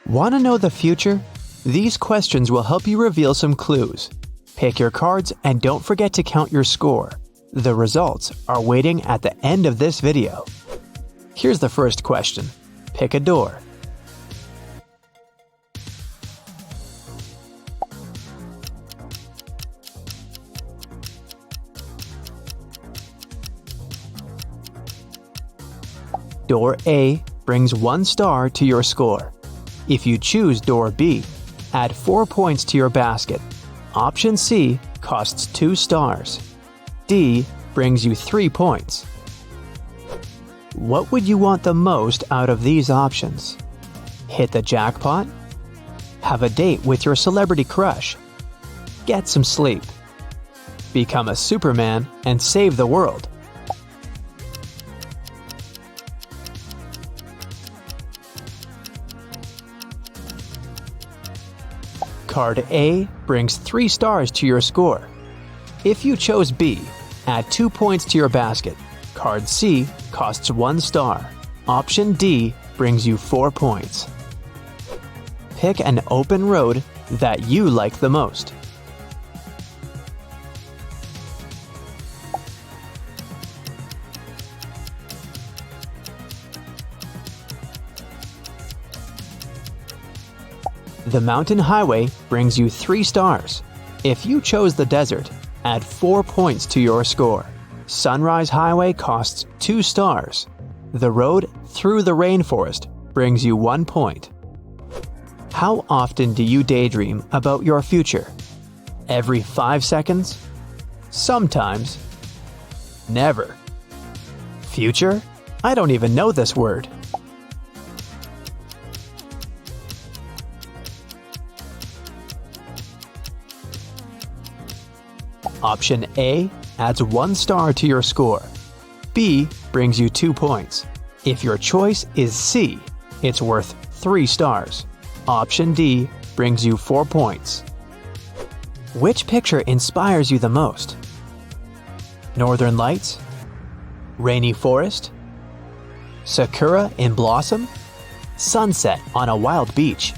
Want to know the future? These questions will help you reveal some clues. Pick your cards and don't forget to count your score. The results are waiting at the end of this video. Here's the first question. Pick a door. Door A brings 1 star to your score. If you choose door B, add 4 points to your basket. Option C costs 2 stars. D brings you 3 points. What would you want the most out of these options? Hit the jackpot? Have a date with your celebrity crush? Get some sleep? Become a Superman and save the world? Card A brings 3 stars to your score. If you chose B, add 2 points to your basket. Card C costs 1 star. Option D brings you 4 points. Pick an open road that you like the most. The mountain highway brings you 3 stars. If you chose the desert, add 4 points to your score. Sunrise Highway costs 2 stars. The road through the rainforest brings you 1 point. How often do you daydream about your future? Every 5 seconds? Sometimes. Never. Future? I don't even know this word. Option A adds 1 star to your score. B brings you 2 points. If your choice is C, it's worth 3 stars. Option D brings you 4 points. Which picture inspires you the most? Northern Lights? Rainy forest? Sakura in blossom? Sunset on a wild beach?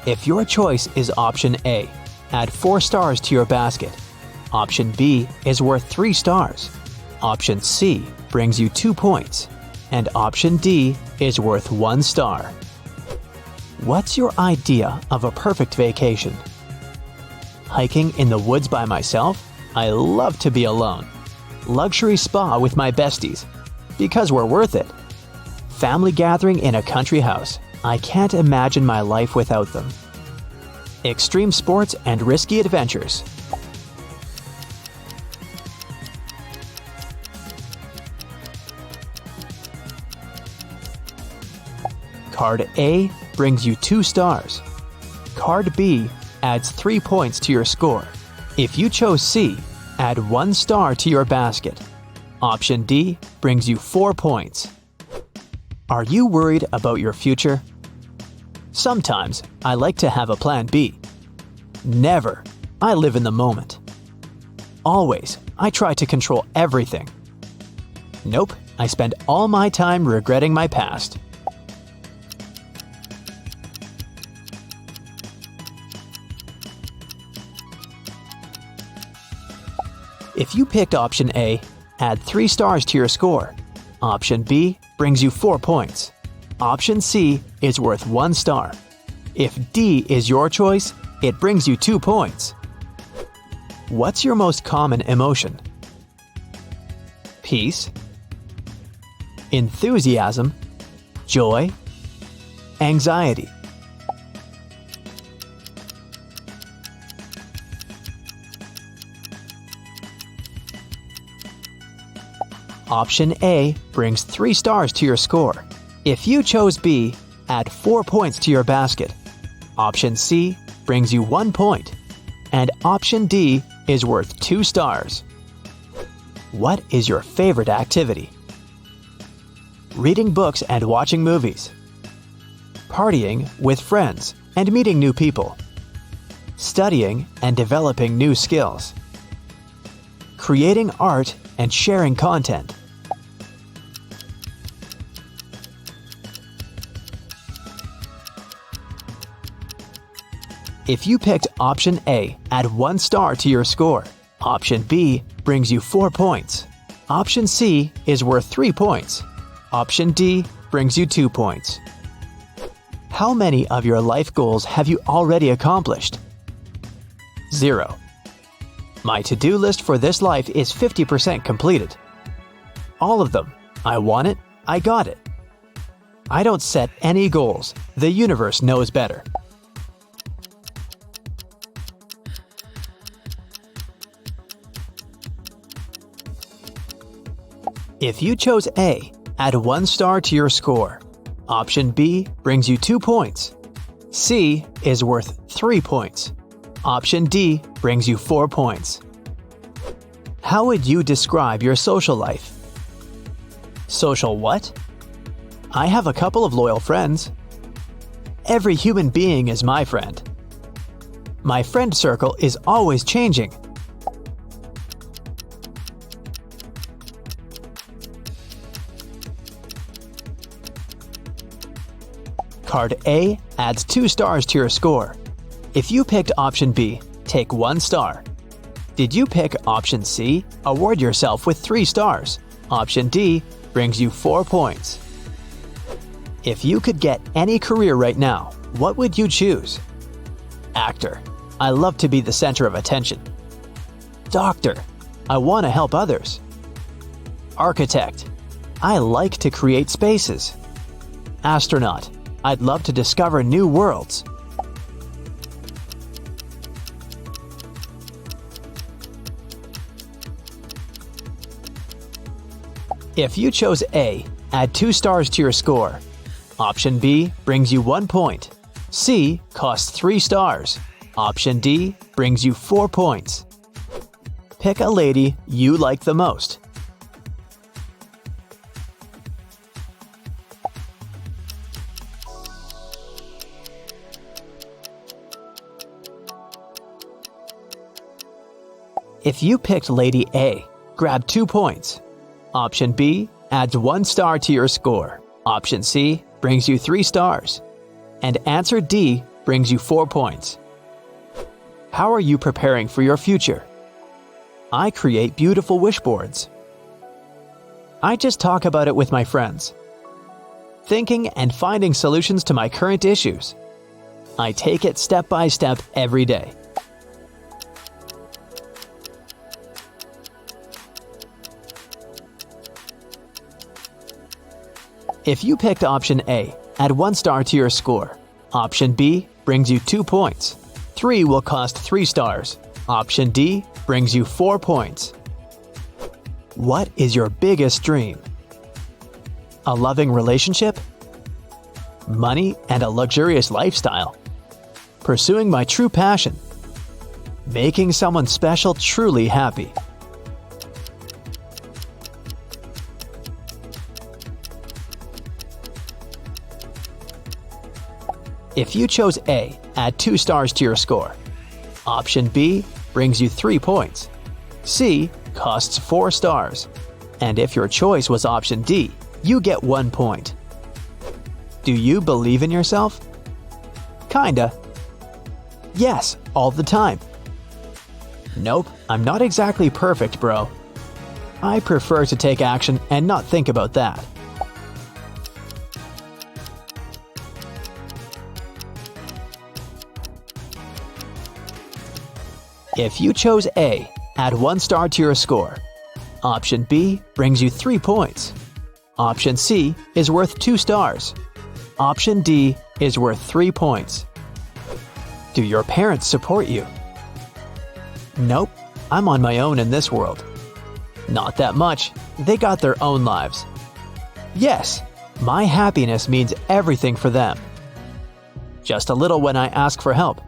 If your choice is option A, add 4 stars to your basket. Option B is worth 3 stars. Option C brings you 2 points. And option D is worth 1 star. What's your idea of a perfect vacation? Hiking in the woods by myself? I love to be alone. Luxury spa with my besties, because we're worth it. Family gathering in a country house. I can't imagine my life without them. Extreme sports and risky adventures. Card A brings you 2 stars. Card B adds 3 points to your score. If you chose C, add 1 star to your basket. Option D brings you 4 points. Are you worried about your future? Sometimes I like to have a plan B. Never. I live in the moment. Always, I try to control everything. Nope, I spend all my time regretting my past. If you picked option A, add 3 stars to your score. Option B brings you 4 points. Option C is worth 1 star. If D is your choice, it brings you 2 points. What's your most common emotion? Peace, enthusiasm, joy, anxiety. Option A brings 3 stars to your score. If you chose B, add 4 points to your basket. Option C brings you 1 point. And option D is worth 2 stars. What is your favorite activity? Reading books and watching movies. Partying with friends and meeting new people. Studying and developing new skills. creating art and sharing content. If you picked option A, add 1 star to your score. Option B brings you 4 points. Option C is worth 3 points. Option D brings you 2 points. How many of your life goals have you already accomplished? 0. My to-do list for this life is 50% completed. All of them. I want it, I got it. I don't set any goals. The universe knows better. If you chose A, add 1 star to your score. Option B brings you 2 points. C is worth 3 points. Option D brings you 4 points. How would you describe your social life? Social what? I have a couple of loyal friends. Every human being is my friend. My friend circle is always changing. Card A adds 2 stars to your score. If you picked option B, take 1 star. Did you pick option C? Award yourself with 3 stars. Option D brings you 4 points. If you could get any career right now, what would you choose? Actor. I love to be the center of attention. Doctor. I want to help others. Architect. I like to create spaces. Astronaut. I'd love to discover new worlds. If you chose A, add 2 stars to your score. Option B brings you 1 point. C costs 3 stars. Option D brings you 4 points. Pick a lady you like the most. If you picked Lady A, grab 2 points. Option B adds 1 star to your score. Option C brings you 3 stars. And answer D brings you 4 points. How are you preparing for your future? I create beautiful wish boards. I just talk about it with my friends. Thinking and finding solutions to my current issues. I take it step by step every day. If you picked option A, add 1 star to your score. Option B brings you 2 points. 3 will cost 3 stars. Option D brings you 4 points. What is your biggest dream? A loving relationship? Money and a luxurious lifestyle? Pursuing my true passion? Making someone special truly happy? If you chose A, add 2 stars to your score. Option B brings you 3 points. C costs 4 stars. And if your choice was option D, you get 1 point. Do you believe in yourself? Kinda. Yes, all the time. Nope, I'm not exactly perfect, bro. I prefer to take action and not think about that. If you chose A, add 1 star to your score. Option B brings you 3 points. Option C is worth 2 stars. Option D is worth 3 points. Do your parents support you? Nope, I'm on my own in this world. Not that much, they got their own lives. Yes, my happiness means everything for them. Just a little when I ask for help.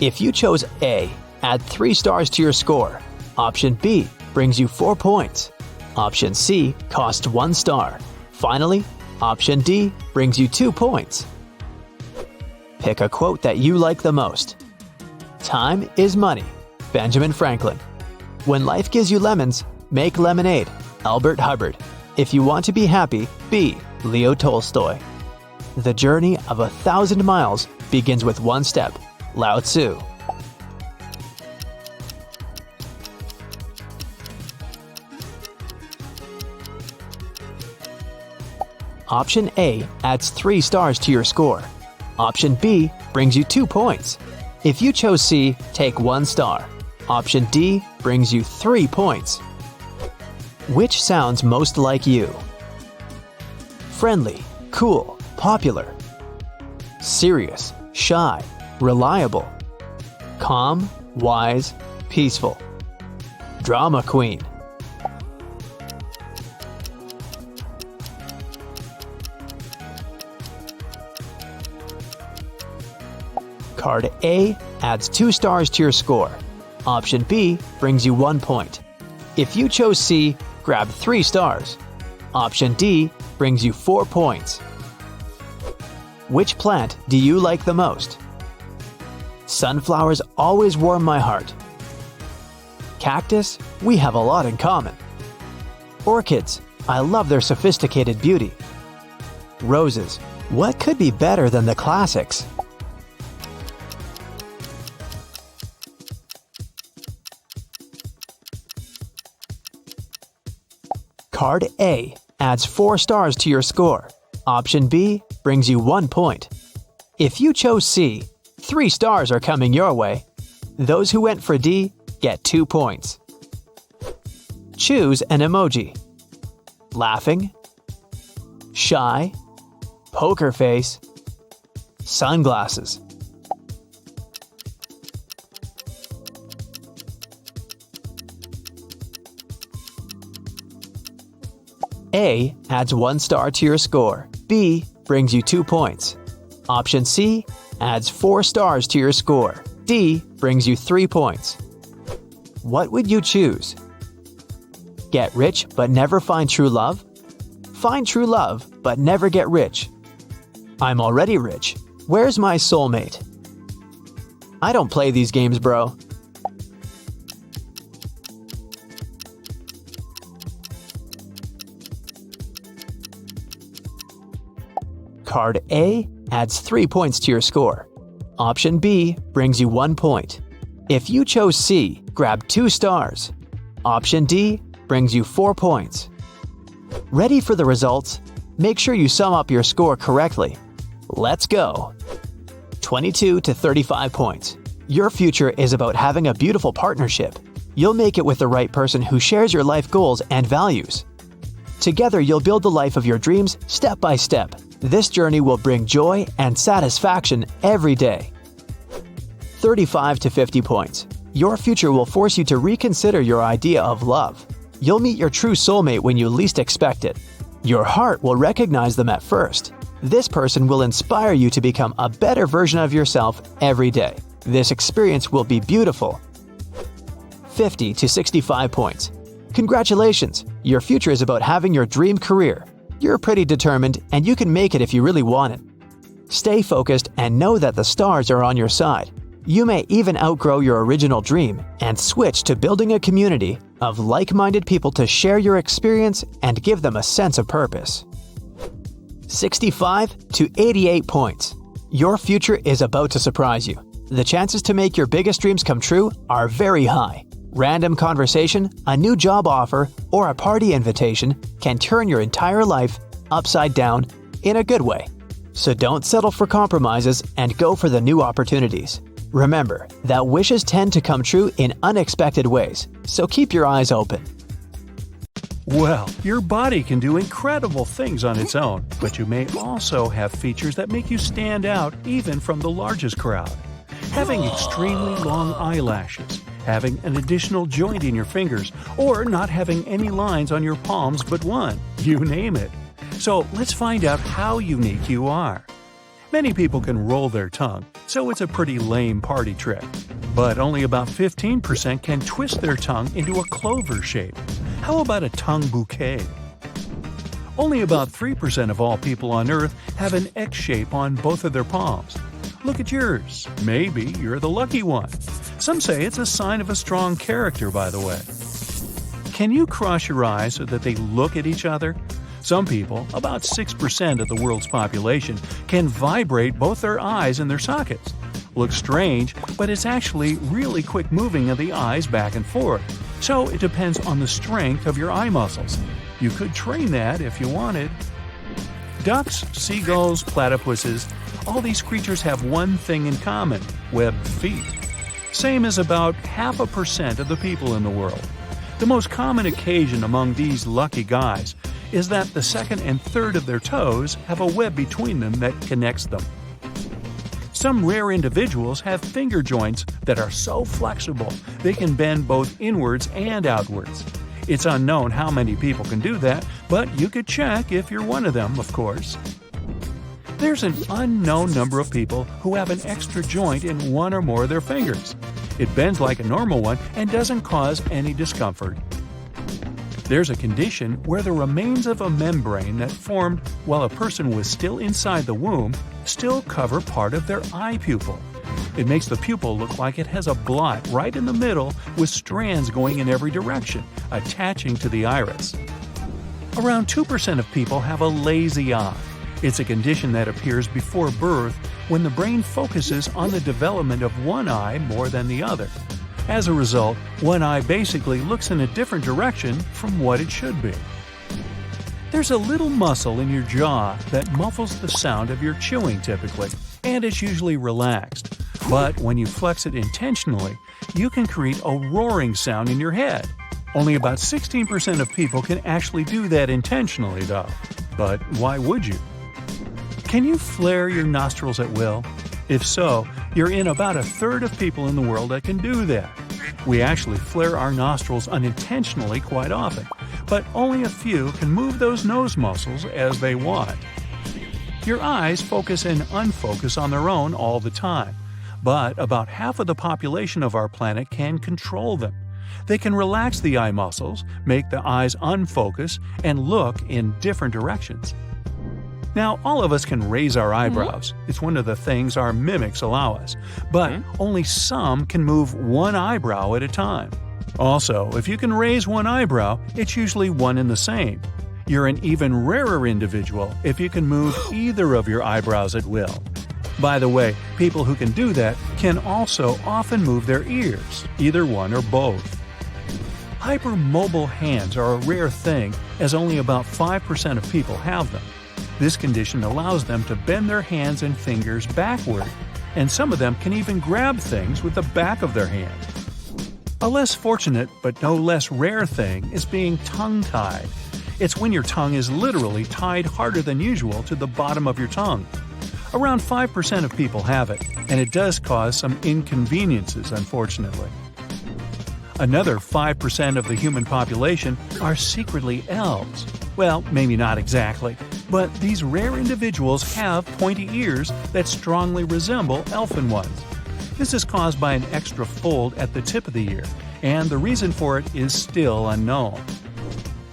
If you chose A, add 3 stars to your score. Option B brings you 4 points. Option C costs 1 star. Finally, Option D brings you 2 points. Pick a quote that you like the most. Time is money. Benjamin Franklin. When life gives you lemons, make lemonade. Albert Hubbard. If you want to be happy, be Leo Tolstoy. The journey of 1,000 miles begins with one step. Lao Tzu. Option A adds 3 stars to your score. Option B brings you 2 points. If you chose C, take 1 star. Option D brings you 3 points. Which sounds most like you? Friendly, cool, popular. Serious, shy, reliable. Calm, wise, peaceful. Drama queen. Card A adds 2 stars to your score. Option B brings you 1 point. If you chose C, grab 3 stars. Option D brings you 4 points. Which plant do you like the most? Sunflowers always warm my heart. Cactus, we have a lot in common. Orchids, I love their sophisticated beauty. Roses, what could be better than the classics? Card A adds 4 stars to your score. Option B brings you 1 point. If you chose C, 3 stars are coming your way. Those who went for D get 2 points. Choose an emoji. Laughing, shy, poker face, sunglasses. A adds 1 star to your score. B brings you 2 points. Option C adds 4 stars to your score. D brings you 3 points. What would you choose? Get rich but never find true love? Find true love but never get rich. I'm already rich. Where's my soulmate? I don't play these games, bro. Card A adds 3 points to your score. Option B brings you 1 point. If you chose C, grab 2 stars. Option D brings you 4 points. Ready for the results? Make sure you sum up your score correctly. Let's go! 22 to 35 points. Your future is about having a beautiful partnership. You'll make it with the right person who shares your life goals and values. Together, you'll build the life of your dreams step by step. This journey will bring joy and satisfaction every day. 35 to 50 points. Your future will force you to reconsider your idea of love. You'll meet your true soulmate when you least expect it. Your heart will recognize them at first. This person will inspire you to become a better version of yourself every day. This experience will be beautiful. 50 to 65 points. Congratulations! Your future is about having your dream career. You're pretty determined, and you can make it if you really want it. Stay focused and know that the stars are on your side. You may even outgrow your original dream and switch to building a community of like-minded people to share your experience and give them a sense of purpose. 65 to 88 points. Your future is about to surprise you. The chances to make your biggest dreams come true are very high. Random conversation, a new job offer, or a party invitation can turn your entire life upside down in a good way. So don't settle for compromises and go for the new opportunities. Remember that wishes tend to come true in unexpected ways, so keep your eyes open. Well, your body can do incredible things on its own, but you may also have features that make you stand out even from the largest crowd. Having extremely long eyelashes, having an additional joint in your fingers, or not having any lines on your palms but one, you name it. So let's find out how unique you are. Many people can roll their tongue, so it's a pretty lame party trick. But only about 15% can twist their tongue into a clover shape. How about a tongue bouquet? Only about 3% of all people on Earth have an X shape on both of their palms. Look at yours. Maybe you're the lucky one. Some say it's a sign of a strong character, by the way. Can you cross your eyes so that they look at each other? Some people, about 6% of the world's population, can vibrate both their eyes and their sockets. Looks strange, but it's actually really quick moving of the eyes back and forth. So it depends on the strength of your eye muscles. You could train that if you wanted. Ducks, seagulls, platypuses, all these creatures have one thing in common: webbed feet. Same as about 0.5% of the people in the world. The most common occasion among these lucky guys is that the second and third of their toes have a web between them that connects them. Some rare individuals have finger joints that are so flexible they can bend both inwards and outwards. It's unknown how many people can do that, but you could check if you're one of them, of course. There's an unknown number of people who have an extra joint in one or more of their fingers. It bends like a normal one and doesn't cause any discomfort. There's a condition where the remains of a membrane that formed while a person was still inside the womb still cover part of their eye pupil. It makes the pupil look like it has a blot right in the middle with strands going in every direction, attaching to the iris. Around 2% of people have a lazy eye. It's a condition that appears before birth when the brain focuses on the development of one eye more than the other. As a result, one eye basically looks in a different direction from what it should be. There's a little muscle in your jaw that muffles the sound of your chewing typically, and it's usually relaxed. But when you flex it intentionally, you can create a roaring sound in your head. Only about 16% of people can actually do that intentionally, though. But why would you? Can you flare your nostrils at will? If so, you're in about a third of people in the world that can do that. We actually flare our nostrils unintentionally quite often, but only a few can move those nose muscles as they want. Your eyes focus and unfocus on their own all the time, but about half of the population of our planet can control them. They can relax the eye muscles, make the eyes unfocus, and look in different directions. Now, all of us can raise our eyebrows. It's one of the things our mimics allow us. But only some can move one eyebrow at a time. Also, if you can raise one eyebrow, it's usually one and the same. You're an even rarer individual if you can move either of your eyebrows at will. By the way, people who can do that can also often move their ears, either one or both. Hypermobile hands are a rare thing, as only about 5% of people have them. This condition allows them to bend their hands and fingers backward, and some of them can even grab things with the back of their hand. A less fortunate but no less rare thing is being tongue-tied. It's when your tongue is literally tied harder than usual to the bottom of your tongue. Around 5% of people have it, and it does cause some inconveniences, unfortunately. Another 5% of the human population are secretly elves. Well, maybe not exactly, but these rare individuals have pointy ears that strongly resemble elfin ones. This is caused by an extra fold at the tip of the ear, and the reason for it is still unknown.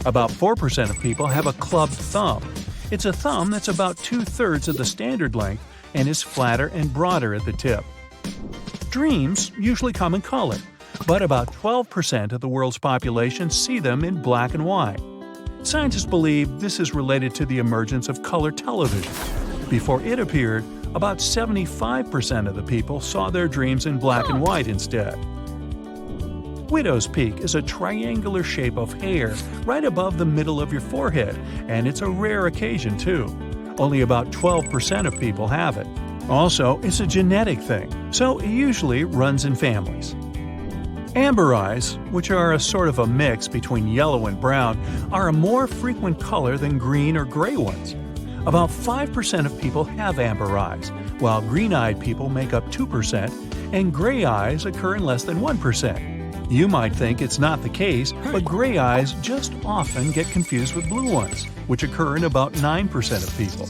About 4% of people have a clubbed thumb. It's a thumb that's about 2/3 of the standard length and is flatter and broader at the tip. Dreams usually come in color, but about 12% of the world's population see them in black and white. Scientists believe this is related to the emergence of color television. Before it appeared, about 75% of the people saw their dreams in black and white instead. Widow's peak is a triangular shape of hair right above the middle of your forehead, and it's a rare occasion too. Only about 12% of people have it. Also, it's a genetic thing, so it usually runs in families. Amber eyes, which are a sort of a mix between yellow and brown, are a more frequent color than green or gray ones. About 5% of people have amber eyes, while green-eyed people make up 2%, and gray eyes occur in less than 1%. You might think it's not the case, but gray eyes just often get confused with blue ones, which occur in about 9% of people.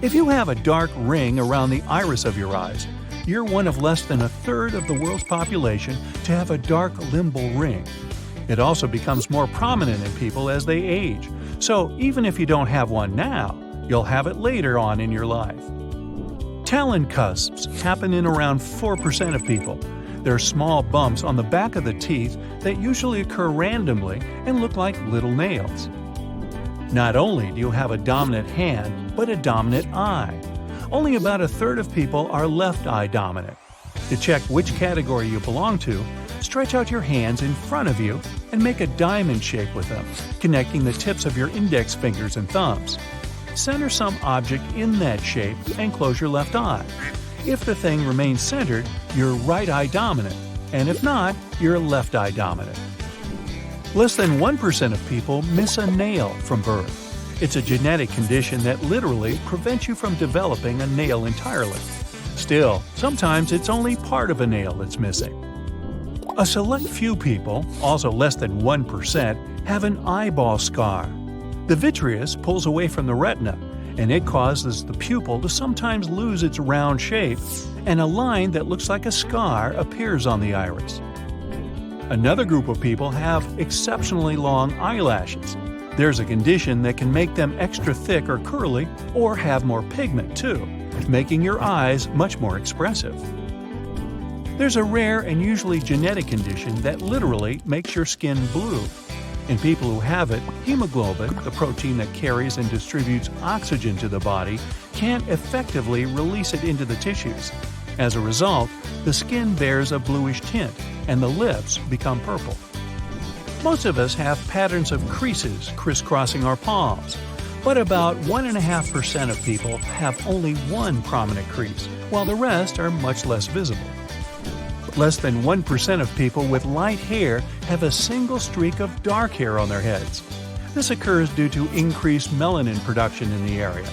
If you have a dark ring around the iris of your eyes, you're one of less than a third of the world's population to have a dark limbal ring. It also becomes more prominent in people as they age, so even if you don't have one now, you'll have it later on in your life. Talon cusps happen in around 4% of people. They're small bumps on the back of the teeth that usually occur randomly and look like little nails. Not only do you have a dominant hand, but a dominant eye. Only about a third of people are left eye dominant. To check which category you belong to, stretch out your hands in front of you and make a diamond shape with them, connecting the tips of your index fingers and thumbs. Center some object in that shape and close your left eye. If the thing remains centered, you're right eye dominant, and if not, you're left eye dominant. Less than 1% of people miss a nail from birth. It's a genetic condition that literally prevents you from developing a nail entirely. Still, sometimes it's only part of a nail that's missing. A select few people, also less than 1%, have an eyeball scar. The vitreous pulls away from the retina, and it causes the pupil to sometimes lose its round shape, and a line that looks like a scar appears on the iris. Another group of people have exceptionally long eyelashes. There's a condition that can make them extra thick or curly, or have more pigment too, making your eyes much more expressive. There's a rare and usually genetic condition that literally makes your skin blue. In people who have it, hemoglobin, the protein that carries and distributes oxygen to the body, can't effectively release it into the tissues. As a result, the skin bears a bluish tint, and the lips become purple. Most of us have patterns of creases crisscrossing our palms, but about 1.5% of people have only one prominent crease, while the rest are much less visible. Less than 1% of people with light hair have a single streak of dark hair on their heads. This occurs due to increased melanin production in the area.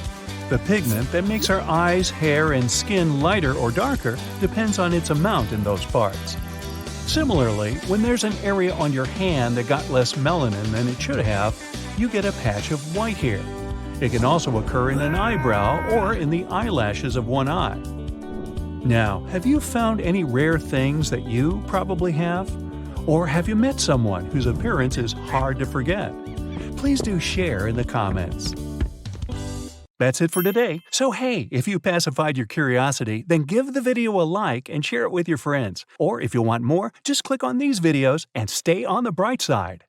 The pigment that makes our eyes, hair, and skin lighter or darker depends on its amount in those parts. Similarly, when there's an area on your hand that got less melanin than it should have, you get a patch of white hair. It can also occur in an eyebrow or in the eyelashes of one eye. Now, have you found any rare things that you probably have? Or have you met someone whose appearance is hard to forget? Please do share in the comments. That's it for today. So hey, if you pacified your curiosity, then give the video a like and share it with your friends. Or if you want more, just click on these videos and stay on the bright side.